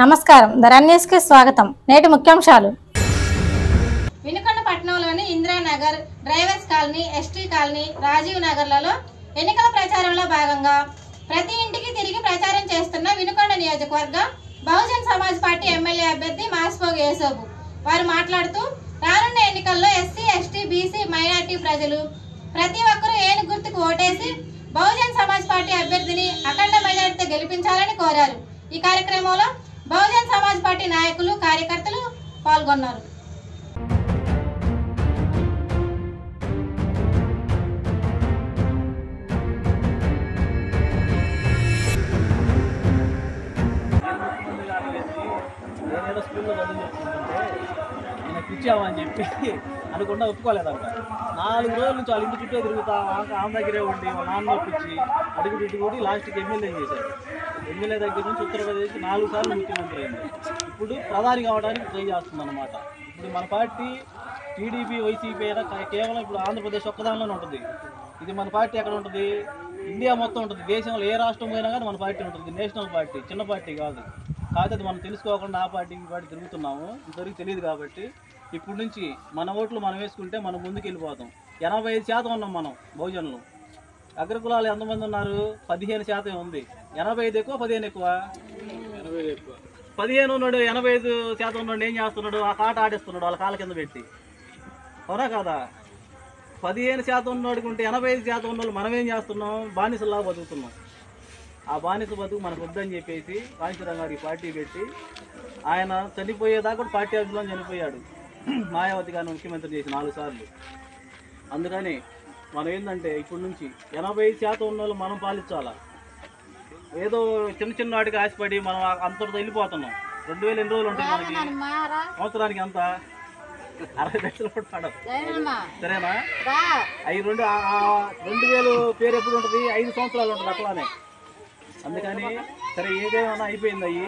నమస్కారం ధరణ్యస్కి స్వాగతం. నేటి ముఖ్యాంశాలు. వినుకొండ పట్టణంలోని Indiranagar, drivers colony, ST colony, Rajiv నగర్లలో ఎన్నికల ప్రచారంలో భాగంగా ప్రతి ఇంటికి తిరిగి ప్రచారం చేస్తున్న వినుకొండ నియోజకవర్గ బహుజన్ సమాజ్ పార్టీ ఎమ్మెల్యే అభ్యర్థి మాస్పోగ్ యేసోబు వారు మాట్లాడుతూ రానున్న ఎన్నికల్లో ఎస్సీ, ఎస్టీ, బీసీ, మైనార్టీ ప్రజలు ప్రతి ఒక్కరూ ఏను గుర్తుకు ఓటేసి బహుజన్ సమాజ్ పార్టీ అభ్యర్థిని అఖండ మెజారిటీతో గెలిపించాలని కోరారు. ఈ కార్యక్రమంలో బహుజన్ సమాజ్ పార్టీ నాయకులు, కార్యకర్తలు పాల్గొన్నారు. ఇచ్చామని చెప్పి అనుకుండా ఒప్పుకోలేదంట. 4 రోజుల నుంచి వాళ్ళ ఇంటి చుట్టూ తిరుగుతా ఆమె దగ్గరే ఉండి వాళ్ళ నాన్న ఒప్పించి అడుగు కూడా లాస్ట్కి ఎమ్మెల్యే చేశారు. ఎమ్మెల్యే దగ్గర నుంచి ఉత్తరప్రదేశ్ 4 సార్లు ముఖ్యమంత్రి అయింది. ఇప్పుడు ప్రధాని కావడానికి ట్రై చేస్తుంది అన్నమాట. ఇప్పుడు మన పార్టీ టీడీపీ, వైసీపీ అయినా కేవలం ఇప్పుడు ఆంధ్రప్రదేశ్ ఒక్కదానిలోనే ఉంటుంది. ఇది మన పార్టీ ఎక్కడ ఉంటుంది? ఇండియా మొత్తం ఉంటుంది. దేశంలో ఏ రాష్ట్రం పోయినా కానీ మన పార్టీ ఉంటుంది. నేషనల్ పార్టీ, చిన్న పార్టీ కాదు. కాకపోతే అది మనం తెలుసుకోకుండా ఆ పార్టీ ఈ పార్టీ తిరుగుతున్నాము. ఇంతవరకు తెలియదు. కాబట్టి ఇప్పటి నుంచి మన ఓట్లు మనం వేసుకుంటే మనం ముందుకు వెళ్ళిపోతాం. 85% ఉన్నాం మనం బహుజనులు. అగ్రకులాలు ఎంతమంది ఉన్నారు? 15% ఉంది. 85 ఎక్కువ, 15 ఎక్కువ? 15 ఉన్నాడు. 85% ఉన్నాడు ఏం చేస్తున్నాడు? ఆ కాట ఆడిస్తున్నాడు వాళ్ళ కాళ్ళ కింద పెట్టి. అవునా కాదా? 15% ఉన్నాడు ఉంటే 85% ఉన్న వాళ్ళు మనం ఏం చేస్తున్నాం? బానిసల్లా బతుకుతున్నాం. ఆ బానిస బతుకు మనకు వద్దని చెప్పేసి కాంచీరామ్ గారు ఈ పార్టీ పెట్టి ఆయన చనిపోయేదాకా కూడా పార్టీ ఆఫీసులో చనిపోయాడు. మాయావతి గారిని ముఖ్యమంత్రి చేసి 4 సార్లు. అందుకని మనం ఏంటంటే ఇప్పటి నుంచి 85% ఉన్న వాళ్ళు మనం పాలించాలా. ఏదో చిన్న చిన్న వాటికి ఆశపడి మనం అంతటితో వెళ్ళిపోతున్నాం. 2000 ఎన్ని రోజులు ఉంటాయి మనకి? సంవత్సరానికి అంత 60 లక్షలు కూడా పడదు. సరేనా? అవి 2000 పేరు ఎప్పుడు ఉంటుంది? 5 సంవత్సరాలు ఉంటుంది అట్లానే. అందుకని సరే ఏదేమైనా అయిపోయింది. అయ్యి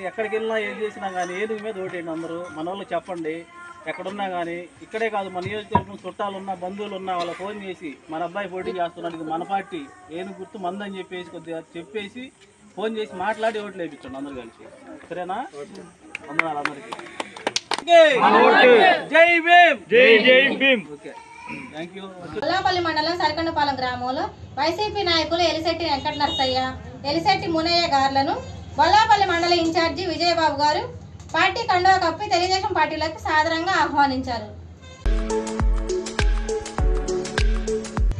ఎక్కడికి వెళ్ళినా ఏం చేసినా కానీ ఏనుగు మీద ఓటేయండి అందరూ. మన వాళ్ళు చెప్పండి ఎక్కడున్నా కానీ. ఇక్కడే కాదు, మన నియోజకవర్గం చుట్టాలున్నా, బంధువులు ఉన్నా వాళ్ళ ఫోన్ చేసి మన అబ్బాయి పోటీ చేస్తున్నాడు, ఇది మన పార్టీ, ఏనుగు గుర్తు మందని చెప్పేసి కొద్దిగా చెప్పేసి ఫోన్ చేసి మాట్లాడి ఓట్లు వేయించండి అందరు కలిసి. సరేనా? అందరూ అందరికీ జై భీమ్, జై జై Bhim. Okay, thank you. Kollapalli మండలం సరికొండపాలెం గ్రామంలో వైసీపీ నాయకులు ఎలిశెట్టి వెంకట నరసయ్య, ఎలిశెట్టి మునయ్య గారులను కొల్లాపల్లి మండల ఇన్ఛార్జి విజయబాబు గారు పార్టీ కండువా కప్పి తెలుగుదేశం పార్టీలోకి సాదరంగా ఆహ్వానించారు.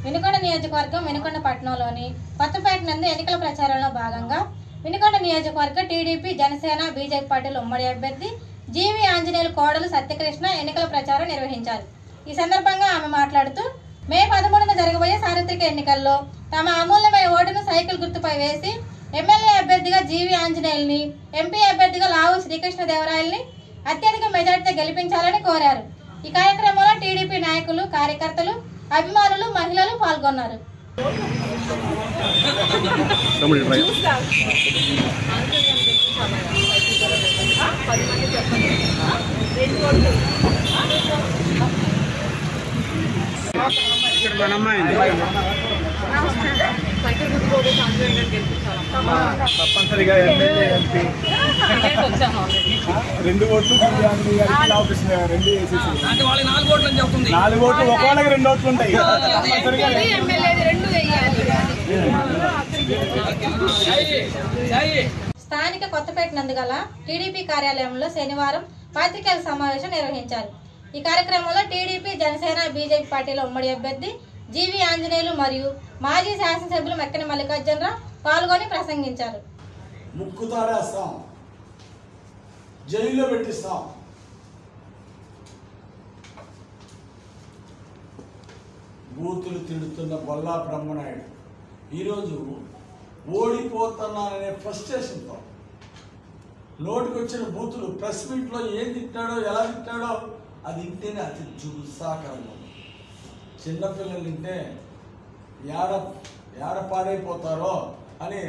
వినుకొండ నియోజకవర్గం వినుకొండ పట్టణంలోని కొత్తపేట నందు ఎన్నికల ప్రచారంలో భాగంగా వినుకొండ నియోజకవర్గ టీడీపీ, జనసేన, బీజేపీ పార్టీల ఉమ్మడి అభ్యర్థి జీవి ఆంజనేయులు కోడలు సత్యకృష్ణ ఎన్నికల ప్రచారం నిర్వహించారు. ఈ సందర్భంగా ఆమె మాట్లాడుతూ మే 13న జరగబోయే సార్వత్రిక ఎన్నికల్లో తమ అమూల్యమైన ఓటును సైకిల్ గుర్తుపై వేసి ఎమ్మెల్యే అభ్యర్థిగా జీవి ఆంజనేయుల్ని, ఎంపీ అభ్యర్థిగా లావు శ్రీకృష్ణదేవరాయల్ని అత్యధిక మెజార్టీతో గెలిపించాలని కోరారు. ఈ కార్యక్రమంలో టీడీపీ నాయకులు, కార్యకర్తలు, అభిమానులు, మహిళలు పాల్గొన్నారు. తప్పనిసరిగా ఎమ్మెల్యే, ఎంపీ 2 ఓట్లు 2 వేసేసి 4 ఓట్లు ఒకళ్ళకి 2 ఓట్లు ఉంటాయి. స్థానిక కొత్తపేట నందు గల టీడీపీ కార్యాలయంలో శనివారం పాత్రికేయుల సమావేశం నిర్వహించారు. ఈ కార్యక్రమంలో టీడీపీ, జనసేన, బీజేపీ పార్టీల ఉమ్మడి అభ్యర్థి జీవి ఆంజనేయులు మరియు మాజీ శాసనసభ్యులు మెక్కని మల్లికార్జునరావు పాల్గొని ప్రసంగించారు. ముక్కుతాడేస్తాం, జైల్లో పెట్టిస్తాం. బూతులు తిడుతున్న బొల్లా బ్రహ్మనాయుడు ఈరోజు ఓడిపోతున్నాననే ఫ్రస్ట్రేషన్తో నోటికి వచ్చిన బూతులు ప్రెస్ మీట్లో ఏం తిట్టాడో, ఎలా తిట్టాడో అది ఇంటేనే అతి జుగుసాకరంగా. చిన్నపిల్లలు తింటే ఏడ పాడైపోతారో అని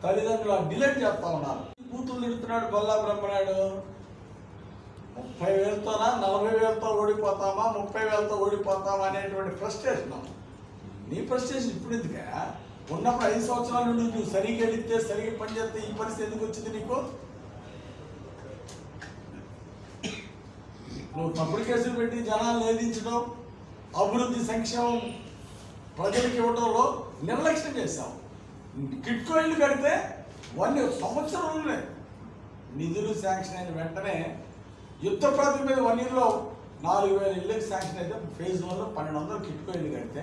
తల్లిదండ్రులు డిలేట్ చేస్తూ ఉన్నారు. బూతులు తిడుతున్నాడు బొల్లా బ్రహ్మనాయుడు. 30,000తోనా 40,000తో ఓడిపోతామా, 30,000తో ఓడిపోతామా అనేటువంటి ఫ్రస్ట్రేషన్. నీ ఫ్రస్ట్రేషన్ ఇప్పుడు ఎందుకే? ఉన్నప్పుడు 5 సంవత్సరాల నుండి నువ్వు సరిగ్గా వెళితే, సరిగ్గా పనిచేస్తే ఈ పరిస్థితి ఎందుకు వచ్చింది నీకు? నువ్వు తప్పుడు కేసులు పెట్టి జనాలను ఏదించడం, అభివృద్ధి సంక్షేమం ప్రజలకు ఇవ్వడంలో నిర్లక్ష్యం చేశావు. కిట్కో ఇల్లు కడితే 1 సంవత్సరంలోనే నిధులు శాంక్షన్ అయిన వెంటనే యుద్ధ ప్రాతిపదిక మీద 1 yearలో 4000 ఇళ్ళకి శాంక్షన్ అయితే ఫేజ్ 1లో 1200 కిట్కో ఇల్లు కడితే,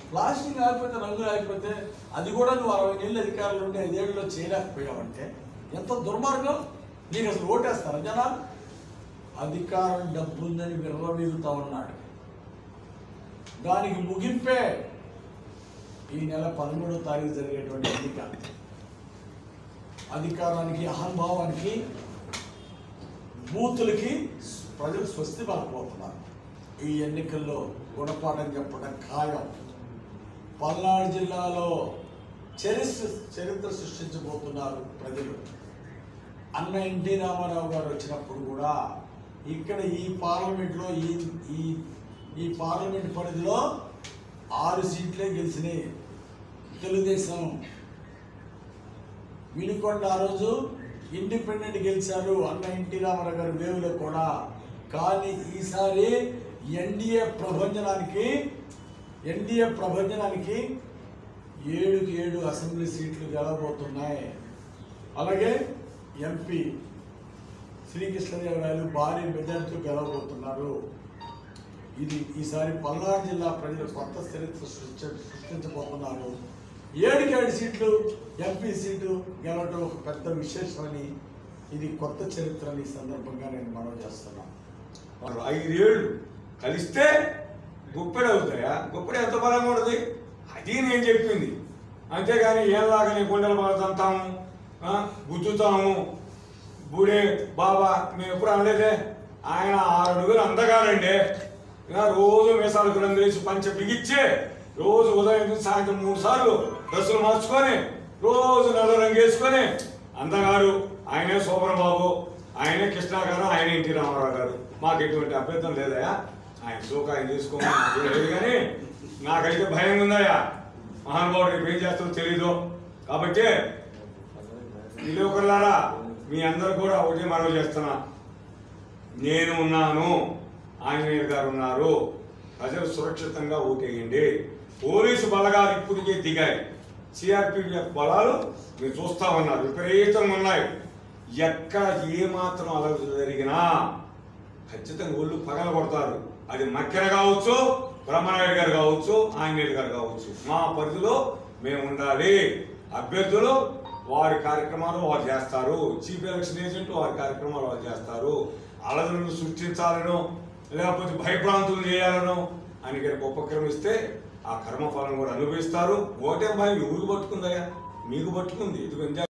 ప్లాస్టింగ్ ఆగిపోతే, రంగులు ఆగిపోతే అది కూడా నువ్వు 60 ఏళ్ళ అధికారులు ఉండి 5 ఏళ్ళలో చేయలేకపోయావంటే ఎంత దుర్మార్గం. నీకు అసలు ఓటేస్తారా జనాలు? అధికారం డబ్బు ఉందని విర్రవీగుతా ఉన్నాడు. దానికి ముగింపే ఈ నెల 13వ తారీఖు జరిగేటువంటి ఎన్నిక. అధికారానికి, అహంభావానికి, బూతులకి ప్రజలు స్వస్తి పలకపోతున్నారు. ఈ ఎన్నికల్లో గుణపాఠం చెప్పడం ఖాయం. పల్నాడు జిల్లాలో చరిత్ర సృష్టించబోతున్నారు ప్రజలు. అన్న ఎన్టీ రామారావు గారు వచ్చినప్పుడు కూడా ఇక్కడ ఈ పార్లమెంట్లో ఈ పార్లమెంట్ పరిధిలో 6 సీట్లే గెలిచినాయి తెలుగుదేశం. వినుకొండ ఆ రోజు ఇండిపెండెంట్ గెలిచారు అన్న ఎన్టీ రామారావు గారి వేవులో కూడా. కానీ ఈసారి ఎన్డీఏ ప్రభంజనానికి 7కి 7 అసెంబ్లీ సీట్లు గెలవబోతున్నాయి. అలాగే ఎంపీ శ్రీకృష్ణదేవరాయలు భారీ మెజార్టీతో గెలవబోతున్నారు. ఇది ఈసారి పల్నాడు జిల్లా ప్రజలు కొత్త చరిత్ర సృష్టించబోతున్నారు. 7కి 7 సీట్లు ఎంపీ సీటు గెలవడం ఒక పెద్ద విశేషమని, ఇది కొత్త చరిత్రని ఈ సందర్భంగా నేను మనవి చేస్తున్నాను. 5 ఏళ్ళు కలిస్తే గుప్పెడు అవుతాయా? గుప్పెడు ఎంత బలంగా ఉంటుంది అది నేను చెప్పింది. అంతేగాని ఏలాగా నీ గుండెలు బాగుతాము, గుద్దుతాము, బూడే బాబా మేము ఎప్పుడు అనలేదే. ఆయన 6 అడుగులు అందగాడండి. రోజు మీసాలకు రంగు వేసి పంచ బిగిచ్చే, రోజు ఉదయం సాయంత్రం 3 సార్లు డ్రెస్సులు మార్చుకొని, రోజు నల్ల రంగు వేసుకొని అందగాడు. ఆయనే శోభన్ బాబు, ఆయనే కృష్ణ గారు, ఆయన ఎన్టీ రామారావు గారు. మాకు ఎటువంటి అభ్యర్థం లేదయా. ఆయన సోక ఆయన తీసుకోలేదు. కానీ నాకైతే భయం ఉందయా. మహానుభావుడు రేపు ఏం చేస్తారో తెలీదు. కాబట్టి విలేకరులారా మీ అందరూ కూడా ఒకటే మనవి చేస్తున్నా. నేను ఉన్నాను, ఆంజనేయ గారు ఉన్నారు. ప్రజలు సురక్షితంగా ఓటేయండి. పోలీసు బలగాలు ఇప్పటికే దిగాయి. సిఆర్పిఎఫ్ బలాలు మీరు చూస్తా ఉన్నారు, విపరీతంగా ఉన్నాయి. ఎక్కడ ఏమాత్రం అలా జరిగినా ఖచ్చితంగా ఒళ్ళు పగల కొడతారు. అది మక్కెర కావచ్చు, బ్రహ్మనాయుడు గారు కావచ్చు, ఆంజనేయులు గారు కావచ్చు. మా పరిధిలో మేము ఉండాలి. అభ్యర్థులు వారి కార్యక్రమాలు వారు చేస్తారు. చీఫ్ ఎలక్షన్ ఏజెంట్ వారి కార్యక్రమాలు వారు చేస్తారు. అలజడులను సృష్టించాలనో లేకపోతే భయభ్రాంతులు చేయాలనో అని ఉపక్రమిస్తే ఆ కర్మఫలం కూడా అనుభవిస్తారు. ఓటే భయం ఎవరికి పట్టుకుందయ్యా? మీకు పట్టుకుంది. ఇది